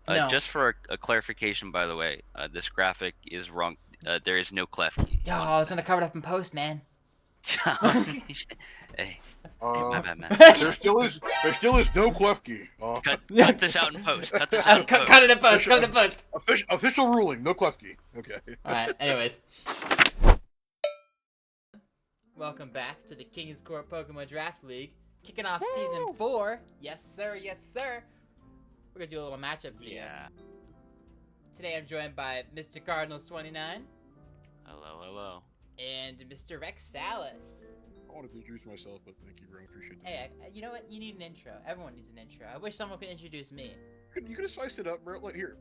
No. Just for a clarification, by the way, this graphic is wrong. There is no clef key Yo, on I was gonna cover it up in post, man. Hey, my Uh, bad, man. there still is no Klefki. Cut this out in post. Cut this out in post. Cut it in post. Cut it in post. Official ruling, no Klefki. Okay. All right. Anyways, welcome back to the King's Court Pokemon Draft League, kicking off season 4. Yes, sir. Yes, sir. We're gonna do a little matchup video. Yeah. Today I'm joined by Mr. Cardinals 29 Hello, hello. and Mr. Rexalis. I wanted to introduce myself, but thank you, bro. Appreciate that. Hey, you know what? You need an intro. Everyone needs an intro. I wish someone could introduce me. You could have sliced it up, bro. Like, here.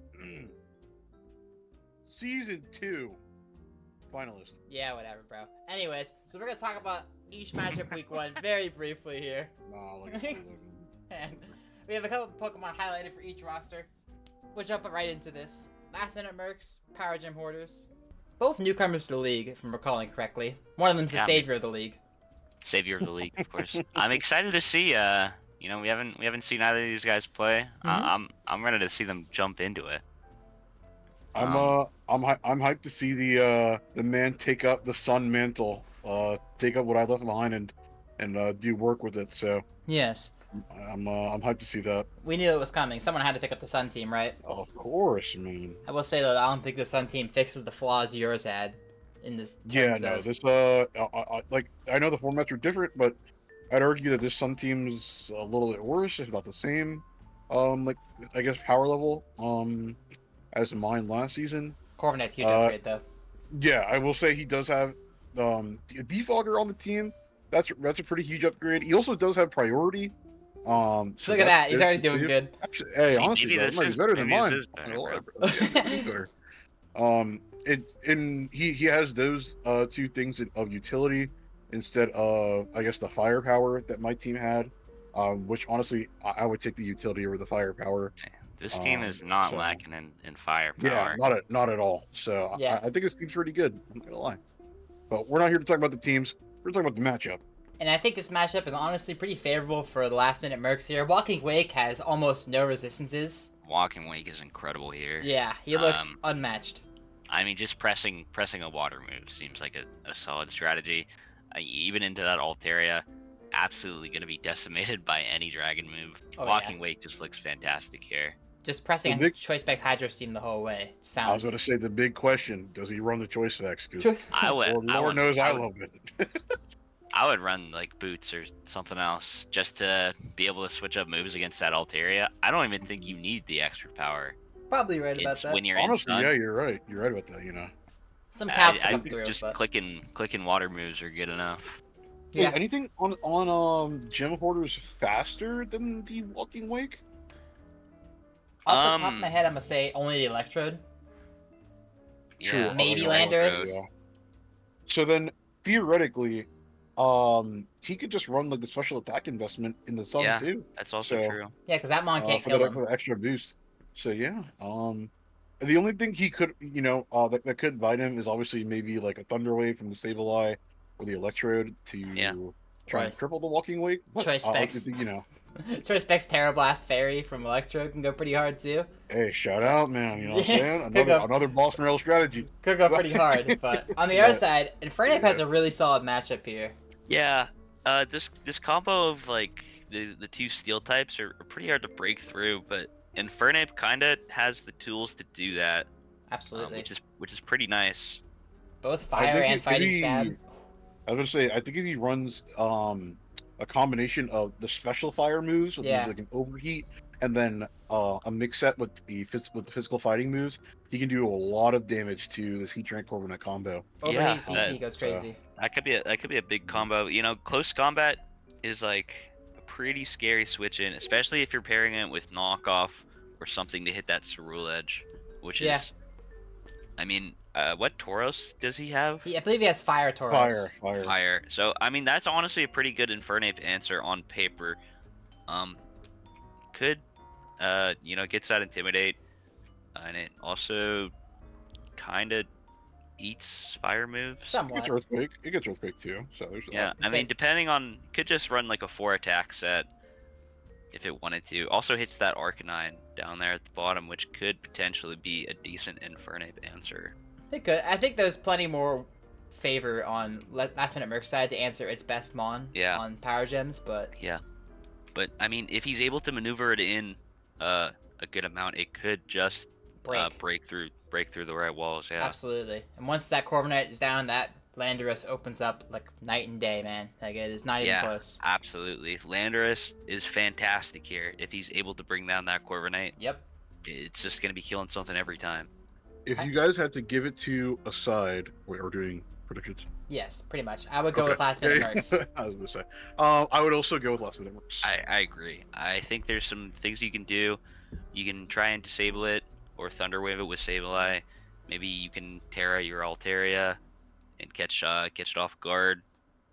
Season 2 finalist. Yeah, whatever, bro. Anyways, so we're gonna talk about each matchup week 1 very briefly here. Nah, like, And we have a couple of Pokemon highlighted for each roster. We'll jump right into this. Last Minute Mercs, Power Gem Hoarders. Both newcomers to the league, if I'm recalling correctly. One of them's the Yeah. savior of the league. Savior of the league, of course. I'm excited to see. You know, we haven't seen either of these guys play. I'm ready to see them jump into it. I'm hyped to see the man take up the sun mantle, take up what I left behind and do work with it. So Yes. I'm hyped to see that. We knew it was coming. Someone had to pick up the Sun team, right? Of course, man. I will say though, I don't think the Sun team fixes the flaws yours had in this. Yeah, terms no, of- this I know the formats are different, but I'd argue that this Sun team's a little bit worse, if not the same. Like I guess power level, as mine last season. Corviknight's huge upgrade though. Yeah, I will say he does have a defogger on the team. That's a pretty huge upgrade. He also does have priority. So Look at that, he's there's already the doing two. good. Actually, hey, See, honestly, maybe bro, this he's is- better than maybe this mine. is better, Oh, bro. bro. Yeah, he's better. He has those two things of utility instead of, I guess, the firepower that my team had. Which honestly, I would take the utility over the firepower. This team is not so- lacking in firepower. Yeah, not at all. So Yeah. I think this team's pretty good. I'm not gonna lie. But we're not here to talk about the teams. We're talking about the matchup. And I think this matchup is honestly pretty favorable for the Last Minute Mercs here. Walking Wake has almost no resistances. Walking Wake is incredible here. Yeah, he looks unmatched. I mean, just pressing a water move seems like a solid strategy. Even into that Altaria, absolutely going to be decimated by any dragon move. Oh, Walking Wake just looks fantastic here. Just pressing The big- Choice Specs Hydro Steam the whole way. I was Sounds. going to say the big question: does he run the choice X? I would. Lord knows I love it. I would run like boots or something else just to be able to switch up moves against that Altaria. I don't even think you need the extra power. Probably right about It's that. when you're Honestly, in yeah, sun. you're right. You're right about that. You know. Some caps I come through, just but clicking water moves are good enough. yeah. Hey, anything on Gem Hoarders faster than the Walking Wake? Off the top of my head, I'm gonna say only the Electrode. True. Yeah, Maybe Yeah, Landers. yeah. So then, theoretically, he could just run like the special attack investment in the sun Yeah. too. That's also So- true. Yeah, because that Mon can't for kill the, him. for the extra boost. So yeah, the only thing he could, that could bite him is obviously maybe like a Thunder Wave from the Sableye or the Electrode to Yeah. try and Choice- cripple the Walking Wake. But Choice I like specs. to think, Choice Specs Terrablast Fairy from Electrode can go pretty hard too. hey, shout out, man. You know what I'm Yeah, saying? could go. Another boss rail strategy. Could go pretty hard, but on the other side, Infernape has a really solid matchup here. Yeah, this combo of like the two steel types are pretty hard to break through, but Infernape kind of has the tools to do that, Absolutely. which is pretty nice. Both I fire think and if fighting he- stab. I was gonna say, I think if he runs a combination of the special fire moves with Yeah. like an overheat, and then a mix set with the physical fighting moves, he can do a lot of damage to this Heat Trank Corviknight combo. Overheat Yeah, CC goes crazy. That could be a big combo. You know, close combat is like a pretty scary switch in, especially if you're pairing it with knockoff or something to hit that Cerule edge, which Yeah. is, I mean, what Tauros does he have? I believe he has Fire Tauros. Fire. Higher. So I mean, that's honestly a pretty good Infernape answer on paper. Could gets that Intimidate, and it also kind of eats fire moves. It Somewhat. gets Earthquake. It gets Earthquake too. So there's Yeah, that. I mean, depending on, could just run like a 4 attack set, if it wanted to. Also hits that Arcanine down there at the bottom, which could potentially be a decent Infernape answer. It could. I think there's plenty more favor on Last Minute Merc's side to answer its best Mon on Power Gems, but... Yeah. But, I mean, if he's able to maneuver it in a good amount, it could just break through the right walls, yeah. Absolutely. And once that Corviknight is down, that Landorus opens up like night and day, man. Like, it is not even close. Absolutely. Landorus is fantastic here. If he's able to bring down that Corviknight, yep, it's just going to be killing something every time. If you guys had to give it to a side, we're doing predictions. Yes, pretty much. I would go with Last Minute Mercs. I was going to say. I would also go with Last Minute Mercs. I agree. I think there's some things you can do. You can try and disable it, or Thunder Wave it with Sableye. Maybe you can Terra your Altaria and catch it off guard.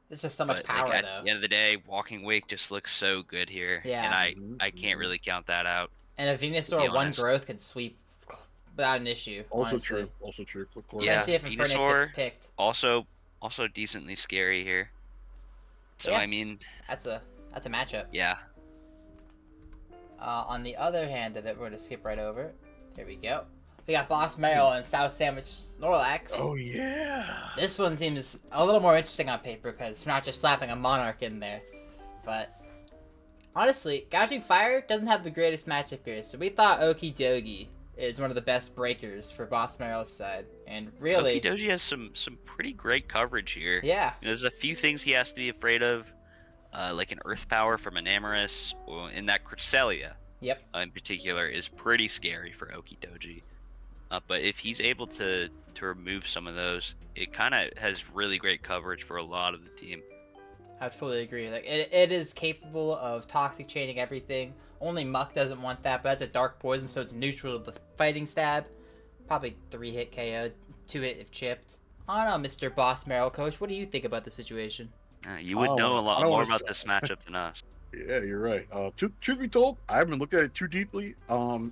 There's just so much power, at though. The end of the day, Walking Wake just looks so good here. Yeah. And I can't really count that out. And a Venusaur 1 growth can sweep without an issue. Also honestly. true. Also true. Yeah, especially if Infernape gets picked. Also decently scary here. So yeah. I mean, that's a matchup. Yeah. On the other hand of it, we're gonna skip right over it. There we go. We got Boss Marill and South Sandwich Snorlax. Oh yeah. This one seems a little more interesting on paper because we're not just slapping a Monarch in there. But honestly, Gouging Fire doesn't have the greatest matchup here, so we thought Okie Dokie is one of the best breakers for Boss Marill's side. And really, Okie Dokie has some pretty great coverage here. Yeah. There's a few things he has to be afraid of, like an Earth Power from an Amoris, and that Cresselia. Yep. In particular is pretty scary for Okie Dokie. But if he's able to remove some of those, it kind of has really great coverage for a lot of the team. I fully agree. Like it is capable of toxic chaining everything. Only Muck doesn't want that, but that's a dark poison, so it's neutral to the fighting stab. Probably 3-hit KO, 2-hit if chipped. I don't know, Mr. Boss Marill, Coach. What do you think about the situation? You would know a lot more about this matchup than us. Yeah, you're right. Truth be told, I haven't looked at it too deeply, to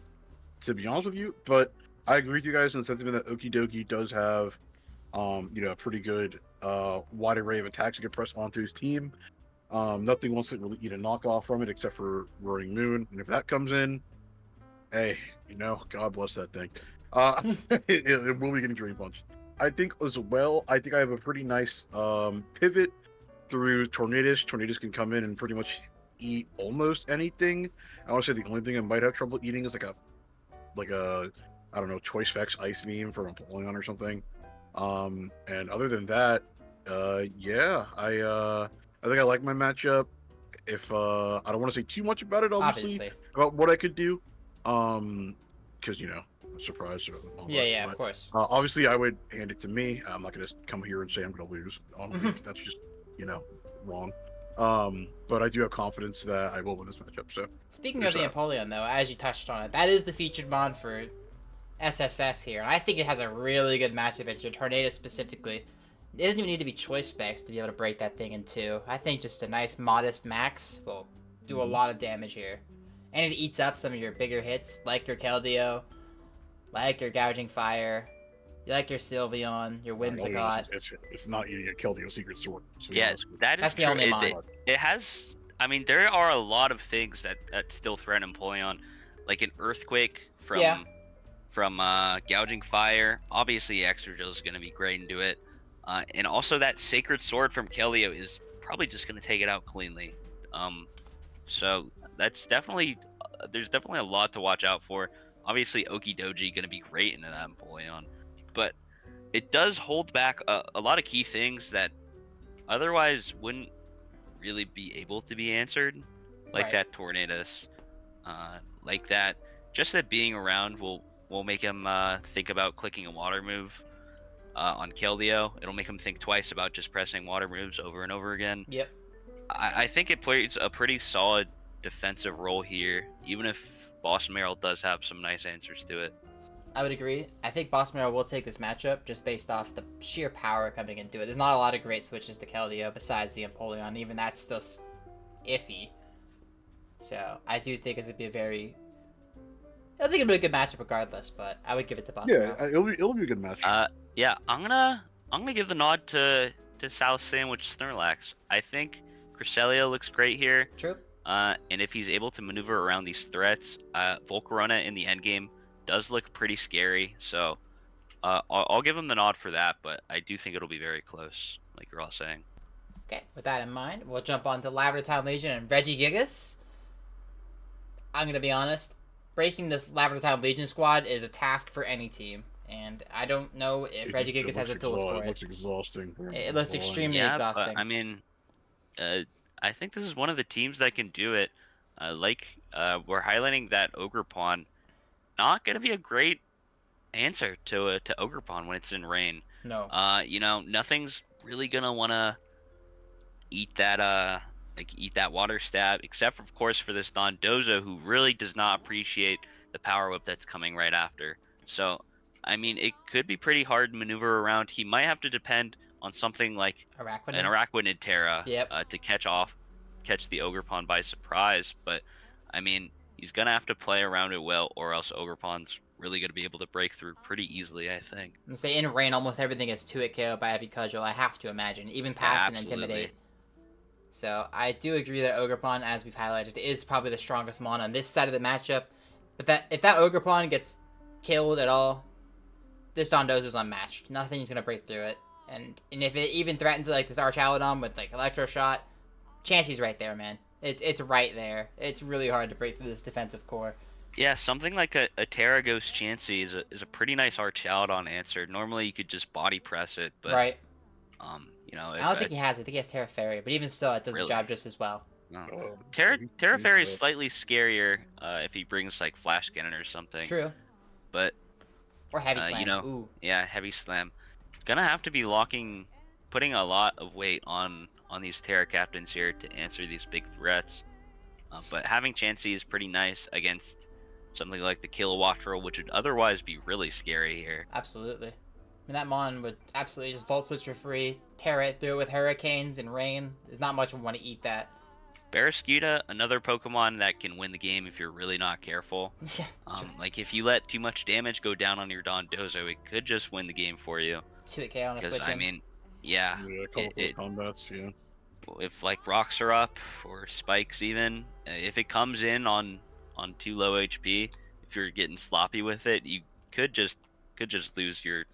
be honest with you, but I agree with you guys in the sentiment that Okie Dokie does have, a pretty good wide array of attacks to get pressed onto his team. Nothing wants to really eat a knockoff from it except for Roaring Moon, and if that comes in, hey, God bless that thing. It will be getting Drain Punch. I think as well, I have a pretty nice pivot through Tornadus. Tornadus can come in and pretty much eat almost anything. I want to say the only thing I might have trouble eating is like a I don't know, Choice Specs Ice Beam for Empoleon or something. And other than that, yeah, I think I like my matchup. If I don't want to say too much about it, obviously. About what I could do, because surprise. Yeah, of course. Obviously, I would hand it to me. I'm not gonna come here and say I'm gonna lose. That's just wrong. But I do have confidence that I will win this matchup. So speaking of the Empoleon, though, as you touched on it, that is the featured mon for SSS here, and I think it has a really good matchup against your Tornado specifically. It doesn't even need to be choice specs to be able to break that thing in two. I think just a nice modest max will do a lot of damage here. And it eats up some of your bigger hits, like your Keldeo, like your Gouging Fire, like your Sylveon, your Whimsicott. It's not eating a Keldeo Secret Sword. So yeah, that's the only mon. It has, I mean, there are a lot of things that still threaten Empoleon, like an Earthquake from Gouging Fire. Obviously, Extra is going to be great into it. And also that Sacred Sword from Keldeo is probably just going to take it out cleanly. So that's definitely, there's definitely a lot to watch out for. Obviously, Okie Dokie going to be great into that Empoleon. But it does hold back a lot of key things that otherwise wouldn't really be able to be answered. Like that Tornadus. Like that. Just that being around will make him think about clicking a water move. On Keldeo, it'll make him think twice about just pressing water moves over and over again. Yep. I think it plays a pretty solid defensive role here, even if Boss Marill does have some nice answers to it. I would agree. I think Boss Marill will take this matchup just based off the sheer power coming into it. There's not a lot of great switches to Keldeo besides the Empoleon. Even that's still iffy. So I do think it's going to be I think it'll be a good matchup regardless, but I would give it to Boss Marill. Yeah, it'll be a good matchup. Yeah, I'm gonna give the nod to South Sandwich Snorlax. I think Cresselia looks great here. True. And if he's able to maneuver around these threats, Volcarona in the endgame does look pretty scary. So I'll give him the nod for that, but I do think it'll be very close, like you're all saying. Okay, with that in mind, we'll jump on to Lavender Town Legion and Regigigas. I'm gonna be honest, breaking this Lavender Town Legion squad is a task for any team, and I don't know if Regigigas has the tools for it. It looks exhausting. It looks extremely Yeah, exhausting. but I mean, I think this is one of the teams that can do it. We're highlighting that Ogre Pawn, not gonna be a great answer to Ogre Pawn when it's in rain. No. Nothing's really gonna wanna eat that water stab, except of course for this Dondozo, who really does not appreciate the power whip that's coming right after. So I mean, it could be pretty hard to maneuver around. He might have to depend on something like Araquanid? an Araquanid Terra Yep. to catch the Ogre Pawn by surprise. But I mean, he's gonna have to play around it well, or else Ogre Pawn's really gonna be able to break through pretty easily, I think. I'm gonna say in rain, almost everything is 2-hit KO by Heavy Cudgel. I have to imagine, even past an Absolutely. Intimidate. So I do agree that Ogre Pawn, as we've highlighted, is probably the strongest mon on this side of the matchup. But if that Ogre Pawn gets killed at all, this Dondozo's unmatched. Nothing's gonna break through it. And if it even threatens like this Archaludon with like Electro Shot, Chansey's right there, man. It's right there. It's really hard to break through this defensive core. Yeah, something like a Terra Ghost Chansey is a pretty nice Archaludon answer. Normally you could just body press it, but Right. I I don't think he has it. I think he has Terra Fairy, but even still, it does Really? the job just as well. No. Terra Fairy is slightly scarier if he brings like Flash Cannon or something. True. But Or Heavy Slam. Ooh. Yeah, Heavy Slam. Gonna have to be putting a lot of weight on these Terra Captains here to answer these big threats. But having Chansey is pretty nice against something like the Kilowattrel, which would otherwise be really scary here. Absolutely. I mean, that Mon would absolutely just Volt Switch for free, tear it through with Hurricanes and Rain. There's not much would want to eat that. Barraskewda, another Pokemon that can win the game if you're really not careful. Yeah. Like if you let too much damage go down on your Dondozo, it could just win the game for you. 2-hit KO on a Because switch. I mean, yeah, A couple of combats, yeah. if like rocks are up or spikes even, if it comes in on too low HP, if you're getting sloppy with it, you could just lose your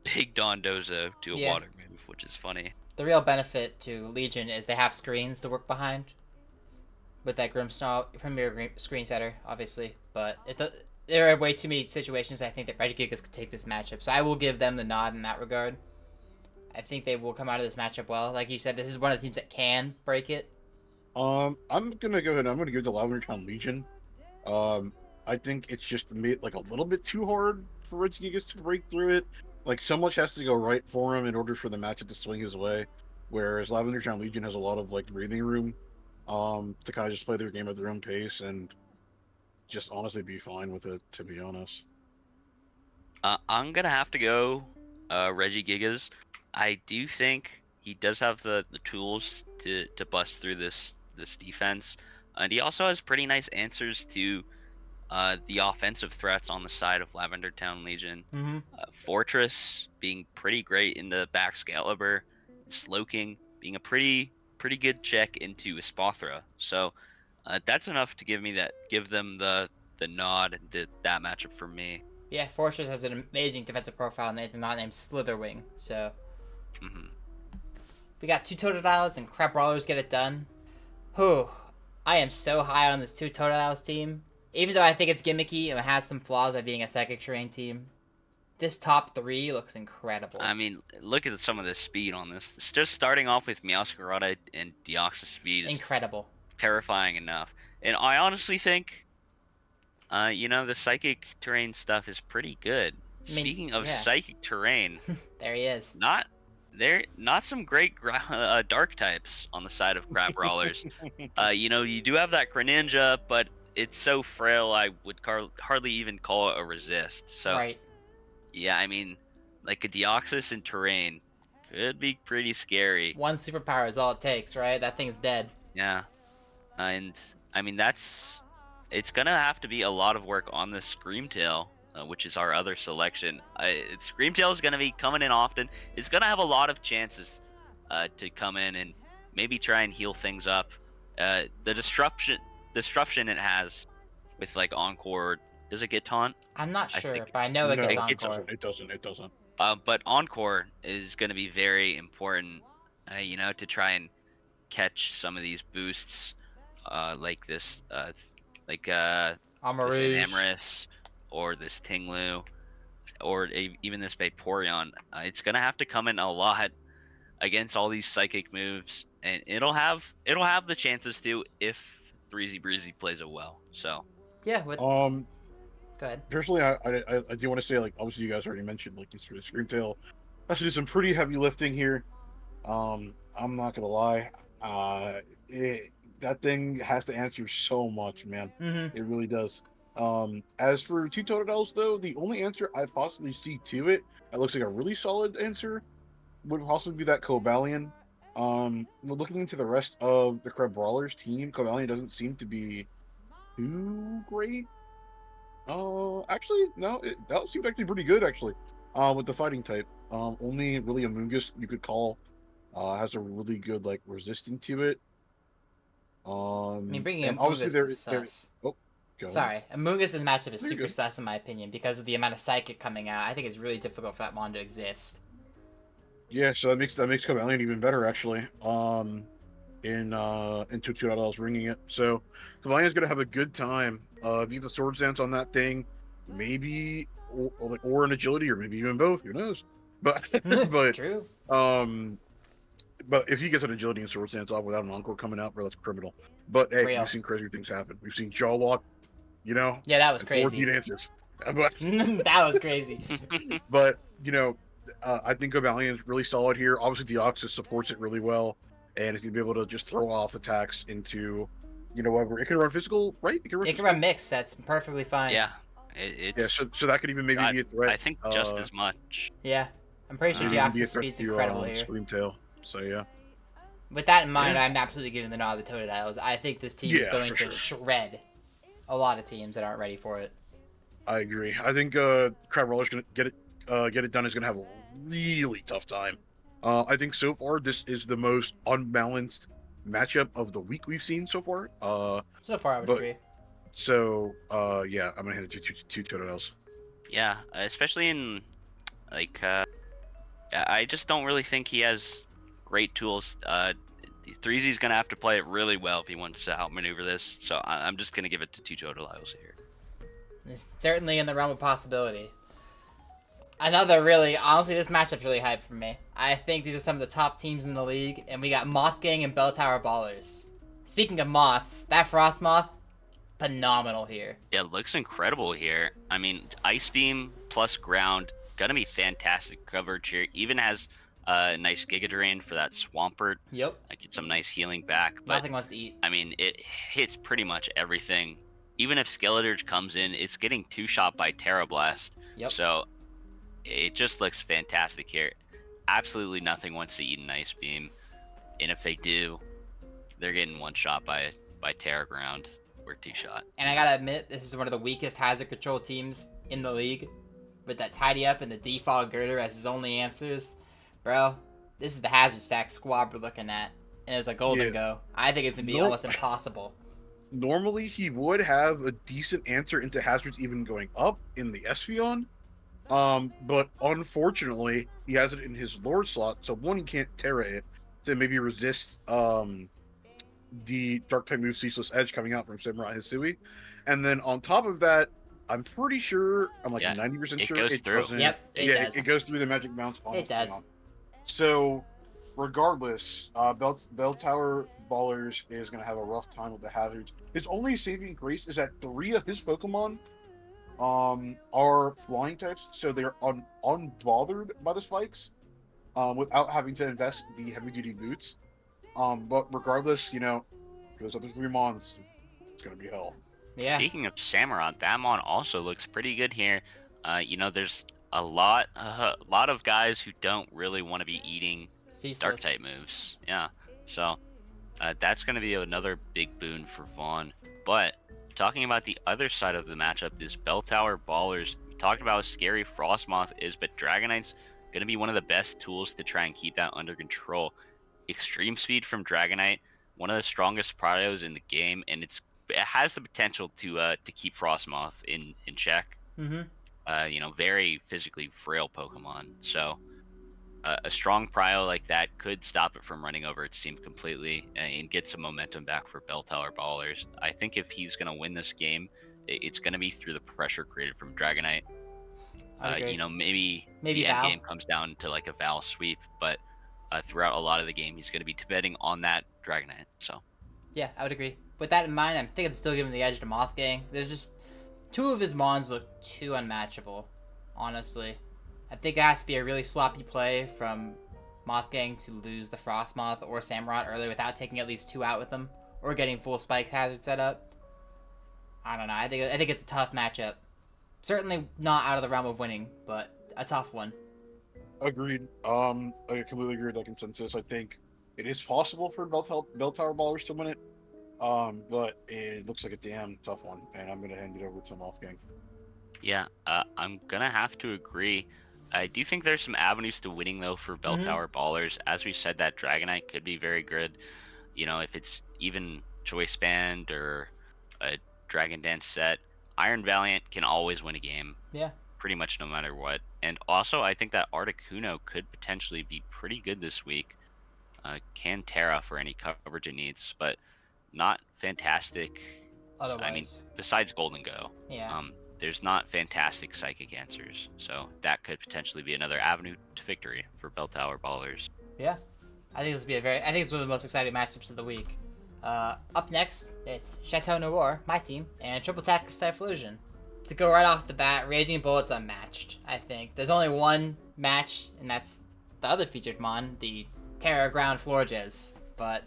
big Dondozo to a water move, which is funny. The real benefit to Legion is they have screens to work behind. With that Grimmsnarl, Premier Screen Setter, obviously. But there are way too many situations I think that Regigigas could take this matchup. So I will give them the nod in that regard. I think they will come out of this matchup well. Like you said, this is one of the teams that can break it. I'm gonna go ahead and I'm gonna give it to Lavender Town Legion. I think it's just made like a little bit too hard for Regigigas to break through it. Like so much has to go right for him in order for the matchup to swing his way. Whereas Lavender Town Legion has a lot of like breathing room, to kind of just play their game at their own pace and just honestly be fine with it. To be honest, I'm gonna have to go Regigigas. I do think he does have the tools to bust through this defense, and he also has pretty nice answers to the offensive threats on the side of Lavender Town Legion. Mm-hmm. Fortress being pretty great in the back Excalibur, Slowking being a pretty good check into Espathra. So that's enough to give them the nod and that matchup for me. Yeah, Fortress has an amazing defensive profile, and they're not named Slitherwing. So we got 2 Totodiles and Crab Brawlers get it done. Whew. I am so high on this 2 Totodiles team. Even though I think it's gimmicky and it has some flaws by being a Psychic Terrain team, this top 3 looks incredible. I mean, look at some of the speed on this. It's just starting off with Meowscarada and Deoxys speed is incredible. Terrifying enough. And I honestly think, the Psychic Terrain stuff is pretty good. Speaking of Psychic Terrain, there he is. Not some great dark types on the side of Crab Brawlers. You do have that Greninja, but it's so frail I would hardly even call it a resist. So, right. Yeah, I mean, like a Deoxys in Terrain could be pretty scary. 1 superpower is all it takes, right? That thing's dead. Yeah, and I mean it's gonna have to be a lot of work on the Screamtail, which is our other selection. Screamtail is gonna be coming in often. It's gonna have a lot of chances to come in and maybe try and heal things up. The disruption it has with like Encore. Does it get taunt? I'm not I sure, think but I know it No, gets it's Encore. it doesn't. It doesn't. But Encore is going to be very important, to try and catch some of these boosts, like this, like Armor this Rouge. Enamorus, or this Tinglu, or even this Vaporeon. It's going to have to come in a lot against all these psychic moves, and it'll have the chances to if Threezy Breezy plays it well. So Yeah, go ahead. Personally, I do want to say, like, obviously you guys already mentioned, like, this Screamtail has to do some pretty heavy lifting here. I'm not gonna lie, that thing has to answer so much, man. Mm-hmm. It really does. As for two Totodile, though, the only answer I possibly see to it that looks like a really solid answer would possibly be that Cobalion. We're looking into the rest of the Crab Brawlers team. Cobalion doesn't seem to be too great. Actually, no, that seems actually pretty good, actually. With the fighting type. Only really Amoonguss you could call has a really good like resisting to it. I mean, bringing And Amoonguss obviously is sus. oh, go ahead. Sorry, Amoonguss' matchup is You're super good. sus in my opinion because of the amount of Psychic coming out. I think it's really difficult for that mon to exist. Yeah, so that makes Cobalion even better, actually. In Tutorials ringing it. So Cabalion's gonna have a good time. If you get the Swords Dance on that thing, maybe or an agility, or maybe even both. Who knows? But but True. but if he gets an agility and Swords Dance off without an Encore coming out, bro, that's criminal. But hey, Real. we've seen crazy things happen. We've seen Jaw Lock, Yeah, that was and crazy. 4G dances. But That was crazy. but I think Cobalion's really solid here. Obviously, Deoxys supports it really well, and it's gonna be able to just throw off attacks into, whatever. It can run physical, right? It can run. It can run mix. That's perfectly fine. yeah, Yeah, so that could even maybe be a threat. I think just as much. Yeah, I'm pretty sure maybe even be a Deoxys threat speed's to, incredible here. Screamtail. So yeah. With that in mind, Yeah. I'm absolutely giving the nod to Totodiles. I think this team is Yeah, going for to sure. shred a lot of teams that aren't ready for it. I agree. I think Crab Roller's gonna get it done. Is gonna have a really tough time. I think so far this is the most unbalanced matchup of the week we've seen so far. So far, I would But- agree. So yeah, I'm gonna hand it to two Totodiles. Yeah, especially in like I just don't really think he has great tools. Threezy's gonna have to play it really well if he wants to outmaneuver this. So I'm just gonna give it to two Totodiles here. It's certainly in the realm of possibility. Honestly, this matchup's really hyped for me. I think these are some of the top teams in the league, and we got Moth Gang and Bell Tower Ballers. Speaking of moths, that Frost Moth, phenomenal here. Yeah, it looks incredible here. I mean, Ice Beam plus Ground, gonna be fantastic coverage here. Even has a nice Giga Drain for that Swampert. Yep. I get some nice healing back. But Nothing wants to eat. I mean, it hits pretty much everything. Even if Skeletorge comes in, it's getting two-shot by Terra Blast. Yep. So it just looks fantastic here. Absolutely nothing wants to eat an Ice Beam. And if they do, they're getting one shot by Terra Ground or two-shot. And I gotta admit, this is one of the weakest hazard control teams in the league. With that Tidy Up and the Default Girder as his only answers. Bro, this is the hazard stack squad we're looking at. And it's a golden Yeah. go. I think it's gonna be No. almost impossible. Normally he would have a decent answer into hazards even going up in the Espeon. But unfortunately he has it in his Lord slot, so one, he can't Terra it to maybe resist the Dark type move Ceaseless Edge coming out from Samurai Hisui. And then on top of that, I'm pretty sure, I'm like Yeah, 90% it sure goes through. doesn't. Yep, it yeah, does. it goes through the magic bounce on It Espeon. does. So, regardless, Bell Tower Ballers is going to have a rough time with the hazards. His only saving grace is that 3 of his Pokemon are flying types, so they're unbothered by the spikes without having to invest the heavy-duty boots. But regardless, those other 3 mons, it's going to be hell. Yeah. Speaking of Samurott, that mon also looks pretty good here. There's a lot of guys who don't really want to be eating Ceaseless. Dark type moves. Yeah, so that's going to be another big boon for Vaughn. But talking about the other side of the matchup, this Bell Tower Ballers. We talked about how scary Frostmoth is, but Dragonite's going to be one of the best tools to try and keep that under control. Extreme speed from Dragonite, one of the strongest pryos in the game, and it has the potential to keep Frostmoth in check. Mm-hmm. Very physically frail Pokemon. So a strong prio like that could stop it from running over its team completely and get some momentum back for Bell Tower Ballers. I think if he's going to win this game, it's going to be through the pressure created from Dragonite. I agree. Maybe Maybe the end Val. game comes down to like a Val sweep, but throughout a lot of the game, he's going to be depending on that Dragonite. So Yeah, I would agree. With that in mind, I think I'm still giving the edge to Mothgang. There's just two of his Mons look too unmatchable, honestly. I think it has to be a really sloppy play from Mothgang to lose the Frostmoth or Samurott early without taking at least 2 out with them, or getting full Spike Hazard set up. I don't know. I think it's a tough matchup. Certainly not out of the realm of winning, but a tough one. Agreed. I completely agree with that consensus. I think it is possible for Bell Tower Ballers to win it. But it looks like a damn tough one, and I'm gonna hand it over to Wolfgang. yeah, I'm gonna have to agree. I do think there's some avenues to winning though for Bell Mhm. Tower Ballers. As we said, that Dragonite could be very good. If it's even Choice Band or a Dragon Dance set, Iron Valiant can always win a game, Yeah. pretty much no matter what. And also, I think that Articuno could potentially be pretty good this week. Can Terra for any coverage it needs, but not fantastic. I mean, Otherwise. besides Golden Go, Yeah. there's not fantastic psychic answers, so that could potentially be another avenue to victory for Bell Tower Ballers. Yeah. I think it's one of the most exciting matchups of the week. Up next, it's Chateau Noir, my team, and Triple Tactics Typhlosion. To go right off the bat, Raging Bullet's unmatched, I think. There's only one match, and that's the other featured Mon, the Terra Ground Florges. But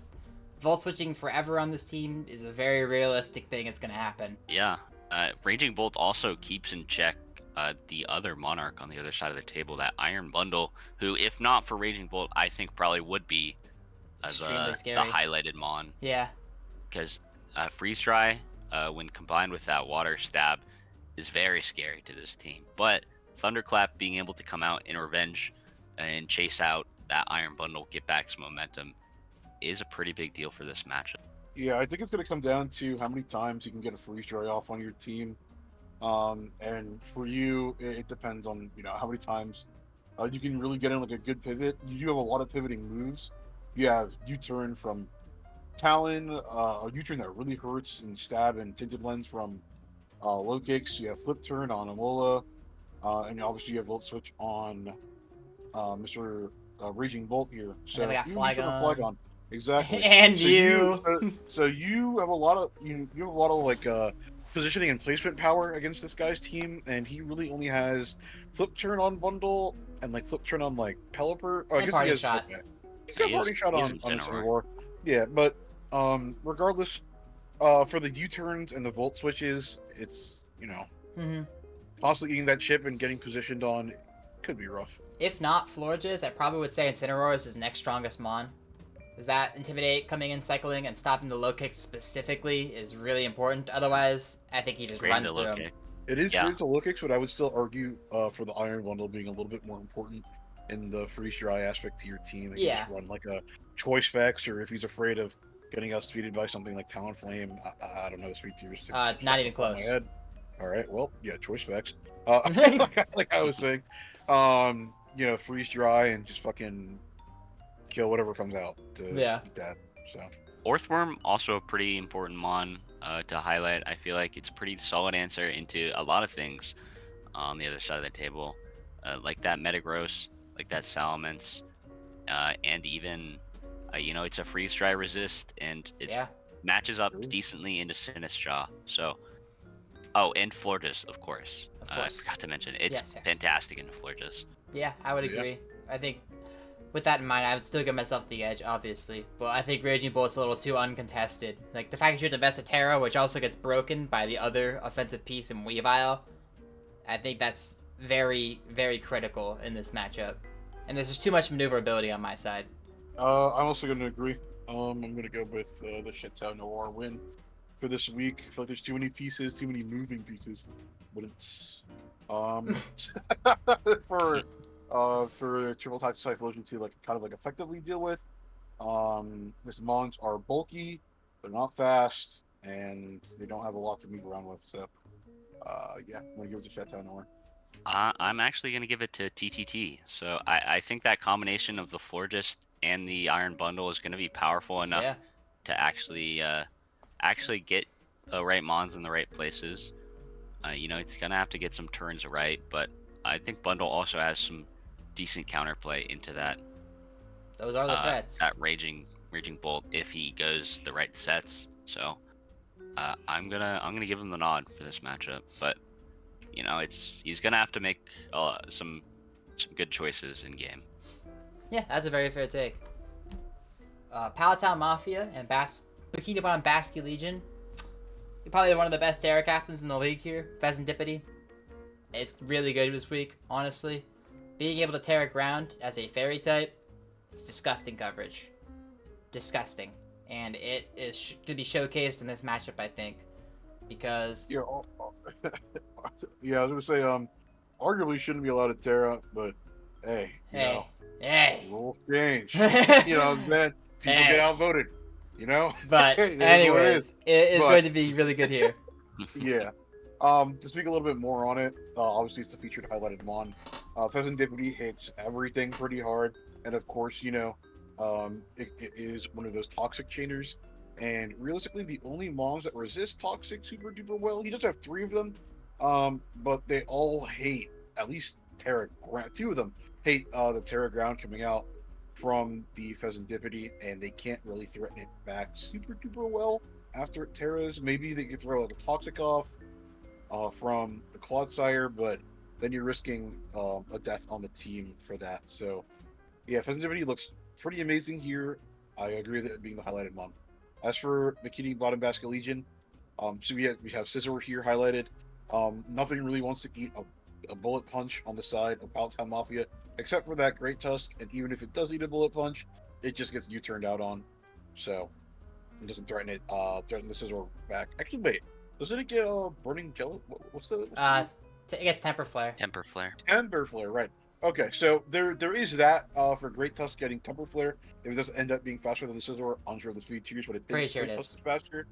Volt switching forever on this team is a very realistic thing that's going to happen. Yeah, Raging Bolt also keeps in check the other Monarch on the other side of the table, that Iron Bundle, who, if not for Raging Bolt, I think probably would be Extremely the scary. highlighted Mon. Yeah. Because Freeze Dry, when combined with that Water Stab, is very scary to this team. But Thunderclap being able to come out in revenge and chase out that Iron Bundle, get back some momentum, is a pretty big deal for this matchup. Yeah, I think it's going to come down to how many times you can get a freeze dry off on your team. And for you, it depends on how many times you can really get in like a good pivot. You do have a lot of pivoting moves. You have U-turn from Talon, a U-turn that really hurts, and Stab and Tinted Lens from low kicks. You have Flip Turn on Amola, and obviously you have Volt Switch on Mr. Raging Bolt here. So then we got you have Flygon. exactly. And So you. so you have a lot of you have a lot of like positioning and placement power against this guy's team, and he really only has Flip Turn on Bundle and like Flip Turn on like Pelipper. Oh, I And guess Parting he has. Shot. Okay. He's got Parting Shot he on is the Incineroar. Incineroar. Yeah, but regardless, for the U-turns and the Volt switches, it's Mm-hmm. constantly eating that chip and getting positioned on could be rough. If not Florges, I probably would say Incineroar is his next strongest Mon. Is that Intimidate coming in, cycling, and stopping the low kicks specifically is really important. Otherwise, I think he just Great runs to through look him. at. It is Yeah. great to low kicks, but I would still argue for the Iron Bundle being a little bit more important in the freeze dry aspect to your team. He Yeah. just run like a Choice Specs, or if he's afraid of getting outspeeded by something like Talonflame, I don't know the speed tiers. To Not even off the top of my close. head. All right, well, yeah, Choice Specs. Like I was saying, freeze dry and just fucking kill whatever comes out to Yeah. beat that. So Orthworm, also a pretty important Mon to highlight. I feel like it's a pretty solid answer into a lot of things on the other side of the table, like that Metagross, like that Salamence, and even, it's a freeze dry resist, and it Yeah. matches up True. decently into Sinistcha. So, oh, and Florges, of course. Of I course. forgot to mention, it's Yes. fantastic into Florges. Yeah, I would Yeah. agree. I think with that in mind, I would still give myself the edge, obviously. But I think Raging Bolt's a little too uncontested. Like, the fact that you have the Vestaterra, which also gets broken by the other offensive piece in Weavile, I think that's very, very critical in this matchup. And there's just too much maneuverability on my side. I'm also going to agree. I'm going to go with the Chateau Noir win for this week. I feel like there's too many pieces, too many moving pieces. But it's for Triple Tactics Typhlosion to like kind of like effectively deal with. His mons are bulky, they're not fast, and they don't have a lot to move around with. So, yeah, I'm gonna give it to Chateau Noir. I'm actually going to give it to TTT. So I think that combination of the Florgist and the Iron Bundle is going to be powerful enough Yeah. to actually get the right mons in the right places. It's going to have to get some turns right, but I think Bundle also has some decent counterplay into that. Those are the threats. That raging bolt if he goes the right sets. So I'm gonna give him the nod for this matchup, but he's gonna have to make some good choices in game. Yeah, that's a very fair take. Palatine Mafia and Bikini Bottom Basque Legion. You're probably one of the best Terra captains in the league here. Pheasantipity. It's really good this week, honestly. Being able to Terra ground as a fairy type, it's disgusting coverage. Disgusting. And it is going to be showcased in this matchup, I think. Because... Yeah, yeah, I was gonna say, arguably shouldn't be allowed to Terra, but hey, rules change. Man, people get outvoted. But anyways, it is going to be really good here. Yeah. To speak a little bit more on it, obviously it's the featured highlighted mon. Pheasantipity hits everything pretty hard, and of course, it is one of those toxic chainers. And realistically, the only mons that resist toxic super duper well, he does have 3 of them, but they all hate at least Terra ground. 2 of them hate the Terra ground coming out from the Pheasantipity, and they can't really threaten it back super duper well after it Terras. Maybe they could throw like a toxic off from the Clodsire, but then you're risking a death on the team for that. So yeah, Pheasantipity looks pretty amazing here. I agree with it being the highlighted mon. As for Bikini Bottom Basque Legion, so we have Scissor here highlighted. Nothing really wants to eat a bullet punch on the side of Palatine Mafia, except for that Great Tusk, and even if it does eat a bullet punch, it just gets U-turned out on. So it doesn't threaten the Scissor back. Actually, wait, doesn't it get Burning Jello? What's the it gets Temper Flare. Temper Flare, right. Okay, so there is that for Great Tusk getting Temper Flare. If it does end up being faster than the Scissor, unsure of the speed tiers, but it Pretty sure Great it Tusk is faster.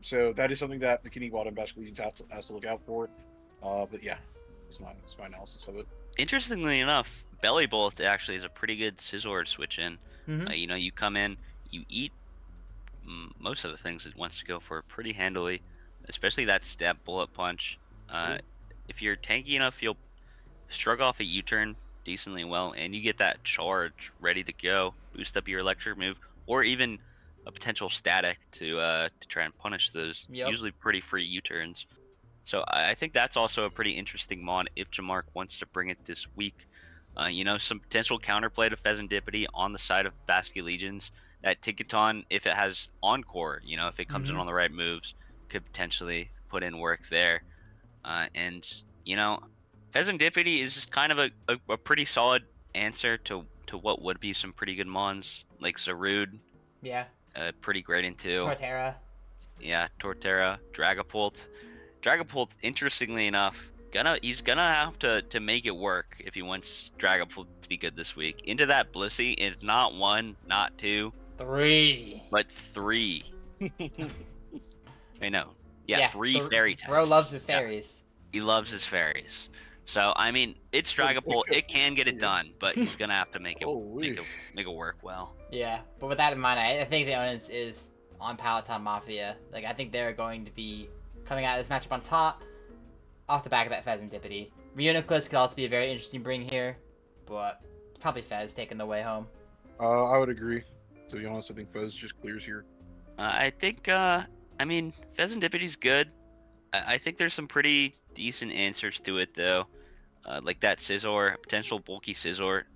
So that is something that Bikini Bottom Basque Legion has to look out for. But yeah, it's my analysis of it. Interestingly enough, Belly Bolt actually is a pretty good Scissor switch in. Mm-hmm. You come in, you eat most of the things it wants to go for pretty handily, especially that stab bullet punch. If you're tanky enough, you'll shrug off a U-turn decently well, and you get that charge ready to go, boost up your electric move, or even a potential static to try and punish those usually pretty free U-turns. So I think that's also a pretty interesting mon if Jamark wants to bring it this week. Some potential counterplay to Pheasantipity on the side of Basque Legions. That Ticketon, if it has Encore, if it comes in on the right moves, could potentially put in work there. Pheasantipity is just kind of a pretty solid answer to what would be some pretty good mons, like Zarude. Yeah. Pretty great into. Torterra. Yeah, Torterra. Dragapult. Dragapult, interestingly enough, he's gonna have to make it work if he wants Dragapult to be good this week. Into that Blissey, it's not 1, not 2. 3. But 3. I know. Yeah, 3 fairy types. Bro loves his fairies. Yeah, he loves his fairies. So it's Dragapult. It can get it done, but he's gonna have to make it work well. Yeah, but with that in mind, I think the onus is on Palatine Mafia. Like, I think they're going to be coming out of this matchup on top, off the back of that Pheasantipity. Reuniclus could also be a very interesting bring here, but probably Fez taking the way home. I would agree. To be honest, I think Fez just clears here. I think, Pheasantipity's good. I think there's some pretty decent answers to it, though. Like that Scissor, potential bulky Scissor,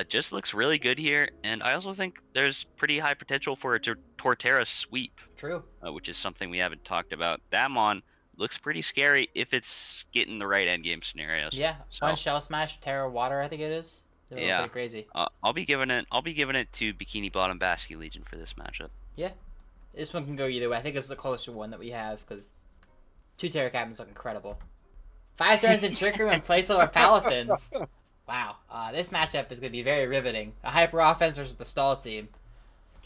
just looks really good here. And I also think there's pretty high potential for a Torterra sweep. True. Which is something we haven't talked about. That mon looks pretty scary if it's getting the right endgame scenarios. Yeah, so. 1 Shell Smash, Terra Water, I think it is. They're pretty crazy. I'll be giving it to Bikini Bottom Basque Legion for this matchup. Yeah, this one can go either way. I think this is the closer one that we have because 2 Terra Captains look incredible. 5 stars in Trick Room in place of our Palafins. Wow. This matchup is going to be very riveting. A hyper offense versus the stall team.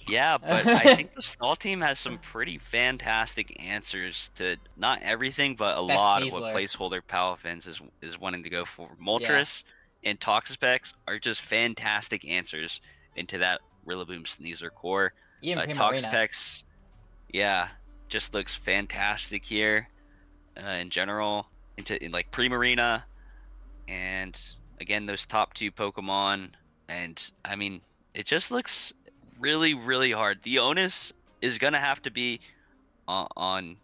Yeah, but I think the stall team has some pretty fantastic answers to not everything, but a That's lot of what Sneasler. placeholder Palafins is wanting to go for. Yeah. Moltres and Toxapex are just fantastic answers into that Rillaboom Sneasler core. Even Primarina. Toxapex, yeah, just looks fantastic here in general. In like Primarina, and again those top two Pokemon, and I mean it just looks really, really hard. The onus is gonna have to be on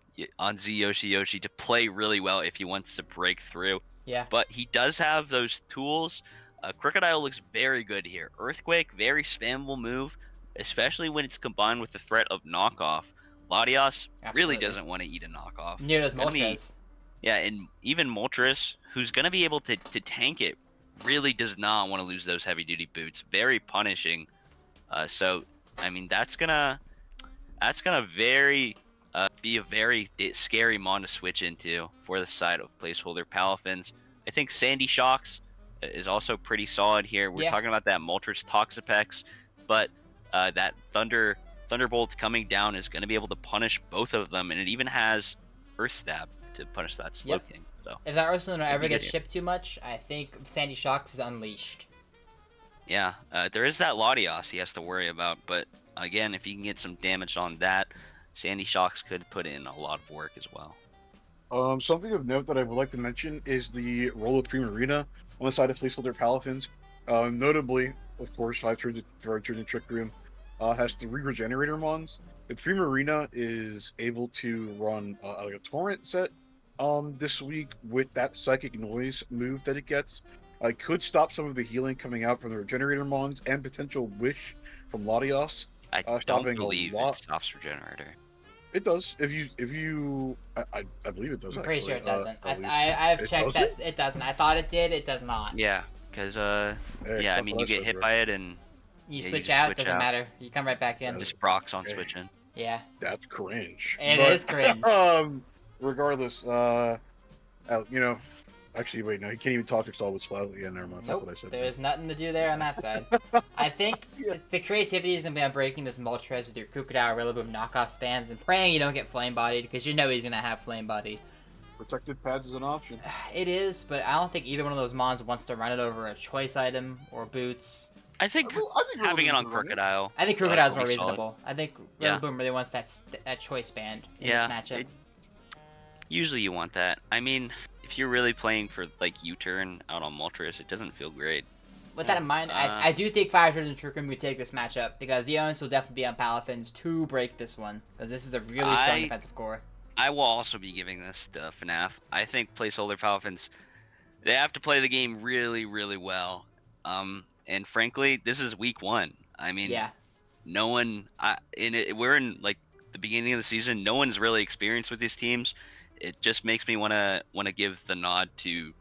Z Yoshi to play really well if he wants to break through. Yeah. But he does have those tools. Crocodile looks very good here. Earthquake, very spammable move, especially when it's combined with the threat of knockoff. Latias really doesn't want to eat a knockoff. Neither does Moltres. Yeah, and even Moltres, who's gonna be able to tank it, really does not want to lose those heavy duty boots. Very punishing. So, I mean, that's gonna be a very scary mon to switch into for the side of placeholder Palafins. I think Sandy Shocks is also pretty solid here. We're talking about that Moltres Toxapex, but that Thunderbolt coming down is going to be able to punish both of them, and it even has Earth Stab to punish that Slowking. So if that Ursaluna ever gets shipped too much, I think Sandy Shocks is unleashed. Yeah, there is that Latias he has to worry about, but again, if he can get some damage on that, Sandy Shocks could put in a lot of work as well. Something of note that I would like to mention is the role of Primarina on the side of placeholder Palafins. Notably, of course, 5 turns in Trick Room has 3 Regenerator mons. The Primarina is able to run like a Torrent set this week with that Psychic Noise move that it gets. Could stop some of the healing coming out from the Regenerator mons and potential Wish from Latias. I don't believe it stops Regenerator. It does. If you, I believe it does. I'm pretty sure it doesn't. I've checked that it doesn't. I thought it did. It does not. Yeah, because yeah, I mean you get hit by it and you switch out. Doesn't matter. You come right back in. Just procs on switching. Yeah. That's cringe. It is cringe. Regardless, actually, wait, no, he can't even talk to Stall with Splat. Yeah, never mind. Nope. What I said. There's nothing to do there on that side. I think the creativity is going to be on breaking this Moltres with your Crocodile Rillaboom knockoff spams and praying you don't get Flame Bodied because you know he's going to have Flame Body. Protected pads is an option. It is, but I don't think either one of those mons wants to run it over a choice item or boots. I think having it on Crocodile. I think Crocodile's more reasonable. I think Rillaboom really wants that choice band in this matchup. Usually you want that. I mean, if you're really playing for like U-turn out on Moltres, it doesn't feel great. With that in mind, I do think 5 turns in Trick Room would take this matchup because the onus will definitely be on Palafins to break this one because this is a really strong defensive core. I will also be giving this to FNAF. I think placeholder Palafins, they have to play the game really, really well. And frankly, this is week 1. I mean, no one. We're in like the beginning of the season. No one's really experienced with these teams. It just makes me want to give the nod to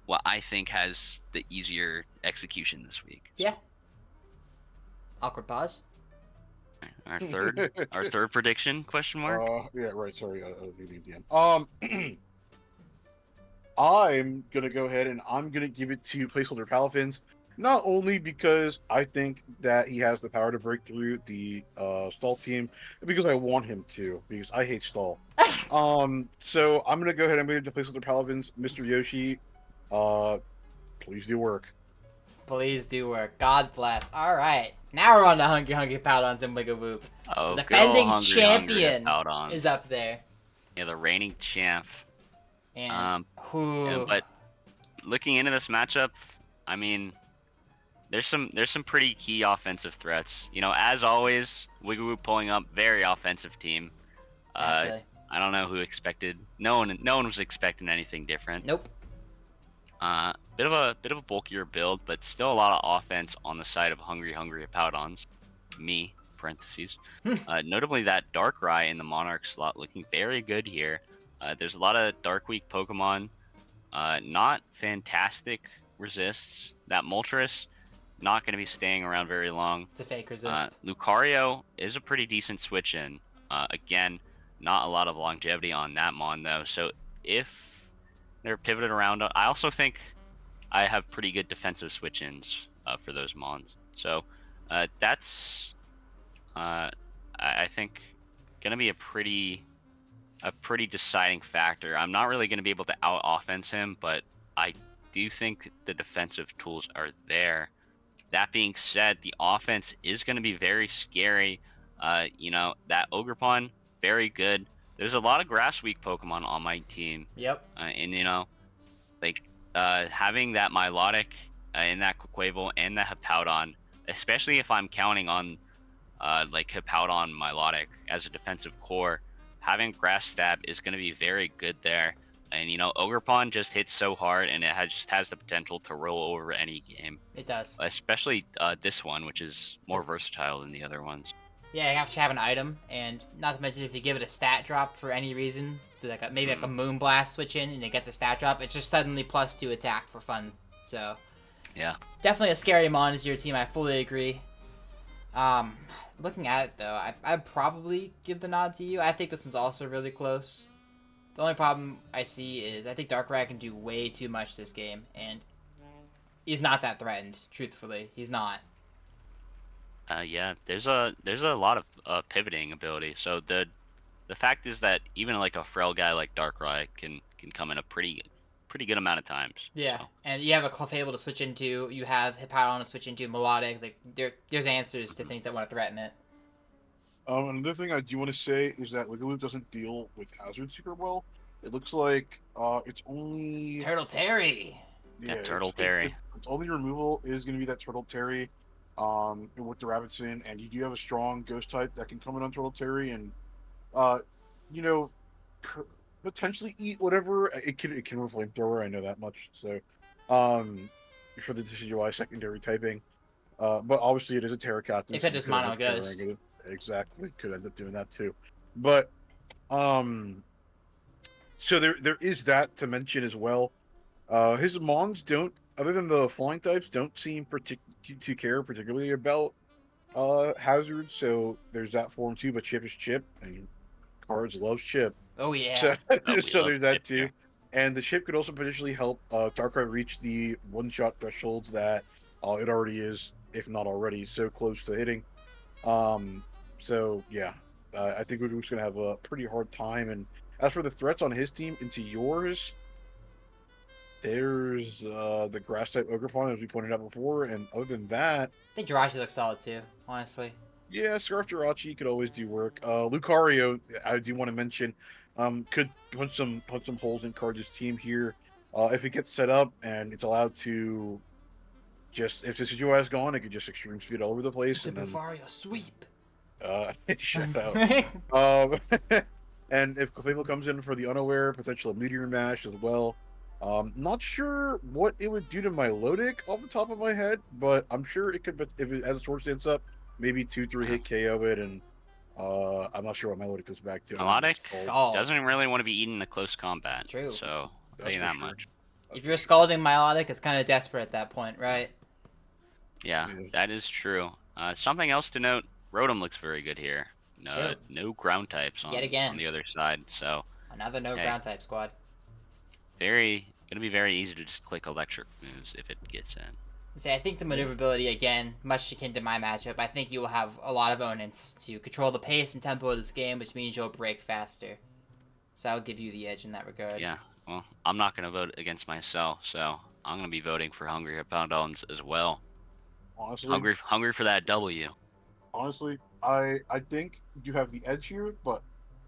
what I think has the easier execution this week. Yeah. Awkward pause. Our third prediction? Question mark. Yeah, right. Sorry, DM. I'm gonna go ahead and I'm gonna give it to placeholder Palafins. Not only because I think that he has the power to break through the Stall team, because I want him to, because I hate Stall. So I'm gonna go ahead and move to placeholder Palafins. Mr. Yoshi, please do work. Please do work. God bless. All right, now we're on the Hungry Powdons and Wiggle Whoop. Oh, the defending champion Powdons is up there. Yeah, the reigning champ. And but looking into this matchup, I mean, there's some pretty key offensive threats. You know, as always, Wiggle Whoop pulling up, very offensive team. I don't know who expected. No one was expecting anything different. Nope. Bit of a bulkier build, but still a lot of offense on the side of Hungry Powdons. Me, parentheses. Notably that Darkrai in the Monarch slot looking very good here. There's a lot of Dark Weak Pokemon. Not fantastic resists. That Moltres, not going to be staying around very long. It's a fake resist. Lucario is a pretty decent switch in. Again, not a lot of longevity on that mon though. So if they're pivoted around, I also think I have pretty good defensive switch-ins for those mons. So that's I think gonna be a pretty deciding factor. I'm not really gonna be able to out offense him, but I do think the defensive tools are there. That being said, the offense is going to be very scary. That Ogerpon, very good. There's a lot of grass weak Pokemon on my team. Yep. And, like, having that Milotic and that Quaquaval and the Hippowdon, especially if I'm counting on, like, Hippowdon Milotic as a defensive core, having Grass Stab is going to be very good there. And, Ogerpon just hits so hard, and it just has the potential to roll over any game. It does. Especially this one, which is more versatile than the other ones. Yeah, you actually have an item, and not to mention if you give it a stat drop for any reason, maybe like a Moonblast switch in, and it gets a stat drop, it's just suddenly +2 attack for fun. So, yeah, definitely a scary mon to your team. I fully agree. Looking at it though, I'd probably give the nod to you. I think this one's also really close. The only problem I see is I think Darkrai can do way too much this game, and he's not that threatened. Truthfully, he's not. Yeah. There's a lot of pivoting ability. So the fact is that even like a frail guy like Darkrai can come in a pretty good amount of times. Yeah, so. And you have a Clefable to switch into. You have Hippowdon to switch into. Melodic. Like there's answers to things that want to threaten it. Another thing I do want to say is that Wigglytuff doesn't deal with hazard super well. It looks like it's only Turtle Terry. Yeah, Turtle Terry. Its only removal is going to be that Turtle Terry, with the Rabbits in, and you do have a strong Ghost type that can come in on Turtle Terry, and potentially eat whatever it can. It can with Flamethrower. I know that much. So, for the Decidueye secondary typing, but obviously it is a Terra Captain. If it just mono Ghost. Exactly, could end up doing that too. But so there is that to mention as well. His mons don't, other than the flying types, don't seem to care particularly about hazards. So there's that for him too. But Chip is Chip. I mean, Cards loves Chip. Oh yeah. So there's that too. And the Chip could also potentially help Darkrai reach the one-shot thresholds that it already is, if not already, so close to hitting. So yeah, I think we're just gonna have a pretty hard time. And as for the threats on his team into yours, there's the grass type Ogerpon, as we pointed out before, and other than that, I think Jirachi looks solid too, honestly. Yeah, Scarf Jirachi could always do work. Lucario, I do want to mention, could punch some holes in Cards' team here. If it gets set up and it's allowed to just, if the Decidueye is gone, it could just extreme speed all over the place. It's a Bavaria sweep. Shut up. And if Clefable comes in for the unaware, potential Meteor Mash as well. Not sure what it would do to Milotic off the top of my head, but I'm sure it could, if it has a Sword Stance up, maybe 2-3 hit KO it, and I'm not sure what Milotic goes back to. Melodic doesn't really want to be eaten in close combat. True. So I'll tell you that much. If you're scalding Milotic, it's kind of desperate at that point, right? Yeah, that is true. Something else to note, Rotom looks very good here. No ground types on the other side, so another ground type squad. Gonna be very easy to just click electric moves if it gets in. See, I think the maneuverability, again, much akin to my matchup, I think you will have a lot of opponents to control the pace and tempo of this game, which means you'll break faster. So I'll give you the edge in that regard. Yeah, well, I'm not gonna vote against myself, so I'm gonna be voting for Hungry Hippowdons as well. Honestly, hungry for that W. Honestly, I think you have the edge here, but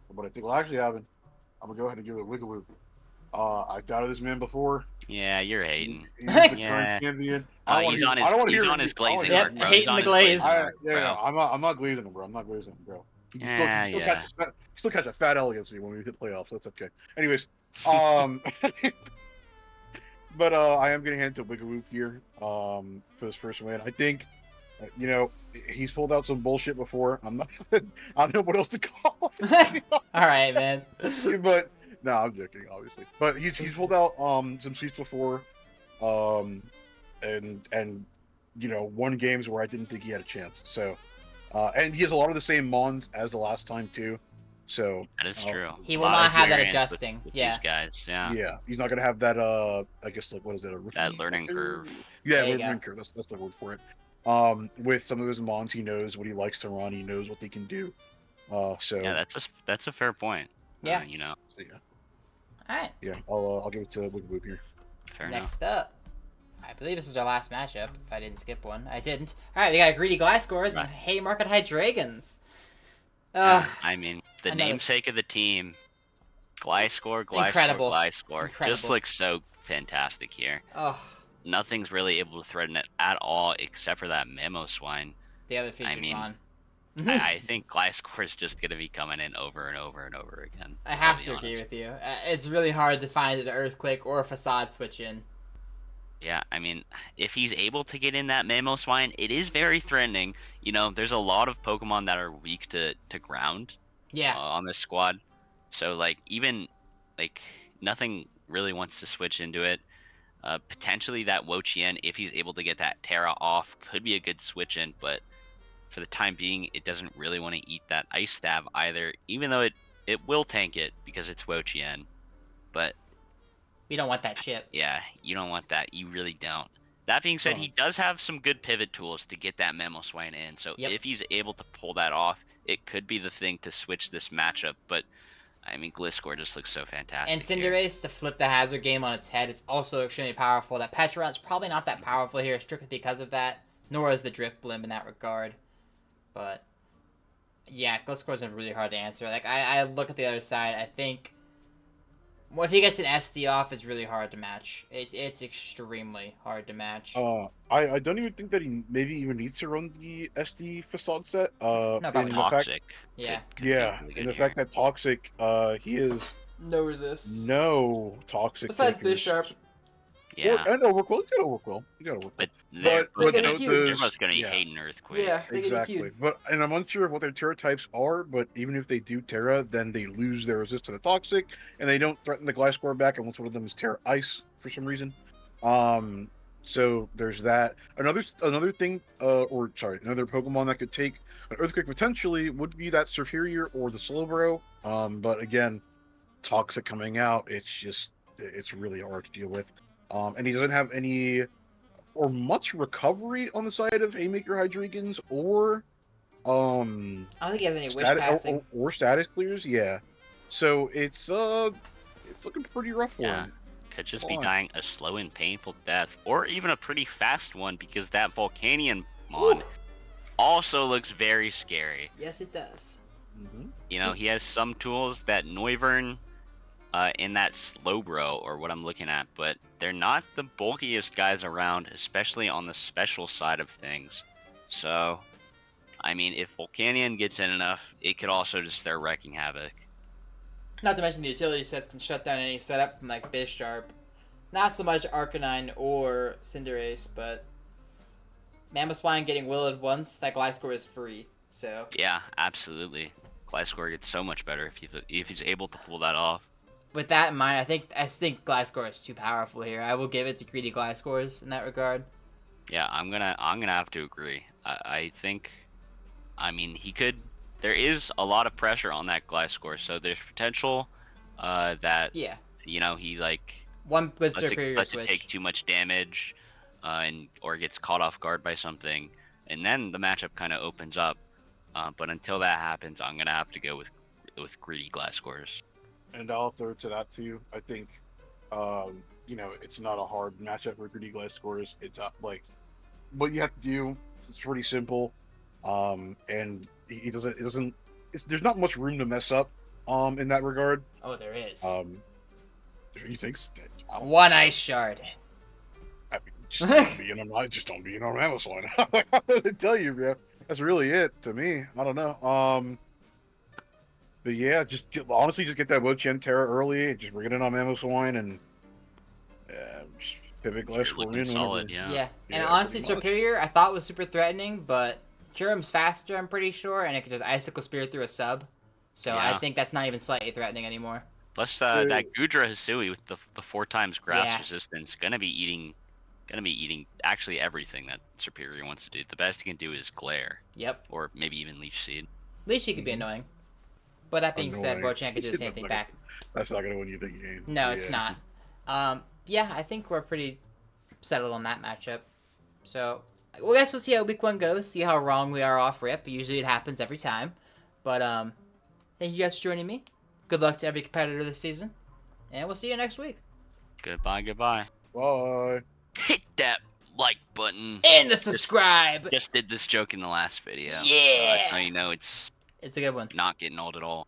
what I think will actually happen, I'm gonna go ahead and give it a Wiggle. I doubted this man before. Yeah, you're hating. He's the current champion. He's on his glazing. Yep, hating the glaze. I'm not glazing him, bro. I'm not glazing him, bro. He can still catch a fat L against me when we hit playoffs. That's okay. Anyways, but I am getting handed to Wiggle here for this first win. I think, he's pulled out some bullshit before. I don't know what else to call it. All right, man. But no, I'm joking, obviously. But he's pulled out some sweeps before, and won games where I didn't think he had a chance. So, and he has a lot of the same mons as the last time too. So That is true. He A will lot not of have that variance adjusting. with Yeah. these guys. Yeah. yeah, he's not gonna have that. I guess like what is it? A rookie That learning factor? curve. Yeah, There you learning go. curve. That's the word for it. With some of his mons, he knows what he likes to run. He knows what they can do. So Yeah, that's a fair point. Yeah. You know, so yeah, All right. yeah. I'll give it to Wiggle Boop here. fair enough. Next up, I believe this is our last matchup. If I didn't skip one, I didn't. All right, we got Greedy Gliscors and Right. Haymarket Hydragons. I mean, the another namesake of the team, Gliscor, Incredible. Gliscor, just Incredible. looks so fantastic here. Oh, Nothing's really able to threaten it at all except for that Mamoswine. the other featured mean, one. I think Gliscor is just going to be coming in over and over and over again. I have I'll be to agree honest. with you. It's really hard to find an Earthquake or a Facade switch in. Yeah, I mean, if he's able to get in that Mamoswine, it is very threatening. You know, there's a lot of Pokemon that are weak to ground Yeah. on this squad. So, like, even, like, nothing really wants to switch into it. Potentially that Wo-Chien, if he's able to get that Terra off, could be a good switch in, but for the time being, it doesn't really want to eat that Ice Stab either, even though it will tank it because it's Wo-Chien. But We don't want that shit. yeah, you don't want that. You really don't. That being said, he does have some good pivot tools to get that Mamoswine in. So Yep. if he's able to pull that off, it could be the thing to switch this matchup. But I mean, Gliscor just looks so fantastic. And here. Cinderace, to flip the hazard game on its head, it's also extremely powerful. That Pecharunt's probably not that powerful here strictly because of that, nor is the Drift Blimp in that regard. But, yeah, Gliscor's really hard to answer. Like, I look at the other side, I think, well, if he gets an SD off, it's really hard to match. It's extremely hard to match. I don't even think that he maybe even needs to run the SD facade set. probably in the not. fact, Toxic. Yeah. could be yeah, really in good the here. fact that toxic, he is No resist. no toxic. Besides takers. Bisharp. Yeah, And Overquill. You got Overquill. You got Overquill. but they're, but they're both, huge. they're those- both going to yeah. hate an Earthquake. Yeah, they get Exactly. cute. But and I'm unsure of what their Terra types are, but even if they do Terra, then they lose their resist to the toxic, and they don't threaten the Gliscor back unless one of them is Terra Ice for some reason. So there's that. Another thing, another Pokemon that could take an Earthquake potentially would be that Superior or the Slowbro. But again, toxic coming out, it's really hard to deal with. And he doesn't have any or much recovery on the side of Haymaker Hydreigans or I don't think he has any wish passing. or status clears, yeah. So it's looking pretty rough for Yeah. him. Could just Come be on. dying a slow and painful death, or even a pretty fast one because that Volcanion Mon Ooh. also looks very scary. Yes, it does. Mhm. You know, he has some tools that Noivern in that Slowbro, or what I'm looking at, but they're not the bulkiest guys around, especially on the special side of things. So, I mean, if Volcanion gets in enough, it could also just start wreaking havoc. Not to mention the utility sets can shut down any setup from like Bisharp. Not so much Arcanine or Cinderace, but Mamoswine getting willowed once, that Gliscor is free. So Yeah, absolutely. Gliscor gets so much better if he's able to pull that off. with that in mind, I think Gliscor is too powerful here. I will give it to Greedy Gliscors in that regard. Yeah, I'm gonna have to agree. I think, I mean, he could. There is a lot of pressure on that Gliscor, so there's potential that Yeah, you know he like one good lets superior it switch. take too much damage, or gets caught off guard by something, and then the matchup kind of opens up. But until that happens, I'm gonna have to go with Greedy Gliscors. And I'll throw to that too. I think, it's not a hard matchup for Greedy Gliscors. It's like what you have to do. It's pretty simple, and he doesn't. It doesn't. There's not much room to mess up, in that regard. Oh, there is. He thinks One Ice Shard. I mean, just don't be in on just don't be in on Amazon. I tell you, bro. That's really it to me. I don't know. But yeah, honestly, just get that Wo-Chien Terra early. Just bring it in on Mamoswine and just pivot You're Gliscor looking in. solid, whenever. Yeah, and Yeah, honestly, pretty much. Superior I thought was super threatening, but Kyurem's faster, I'm pretty sure, and it could just Icicle Spear through a sub. So I Yeah. think that's not even slightly threatening anymore. Plus that Gudra Hisui with the 4 times grass Yeah. resistance gonna be eating actually everything that Superior wants to do. The best he can do is Glare, Yep. or maybe even Leech Seed. At least she could be annoying. But that being said, Annoying. Rochan could do the same thing back. That's not gonna win you the game. No, it's not. Yeah, I think we're pretty settled on that matchup. So, well, I guess we'll see how week 1 goes. See how wrong we are off rip. Usually it happens every time. But thank you guys for joining me. Good luck to every competitor this season, and we'll see you next week. Goodbye. Bye. Hit that like button. And the subscribe. Just did this joke in the last video. Yeah. That's how you know it's It's a good one. not getting old at all.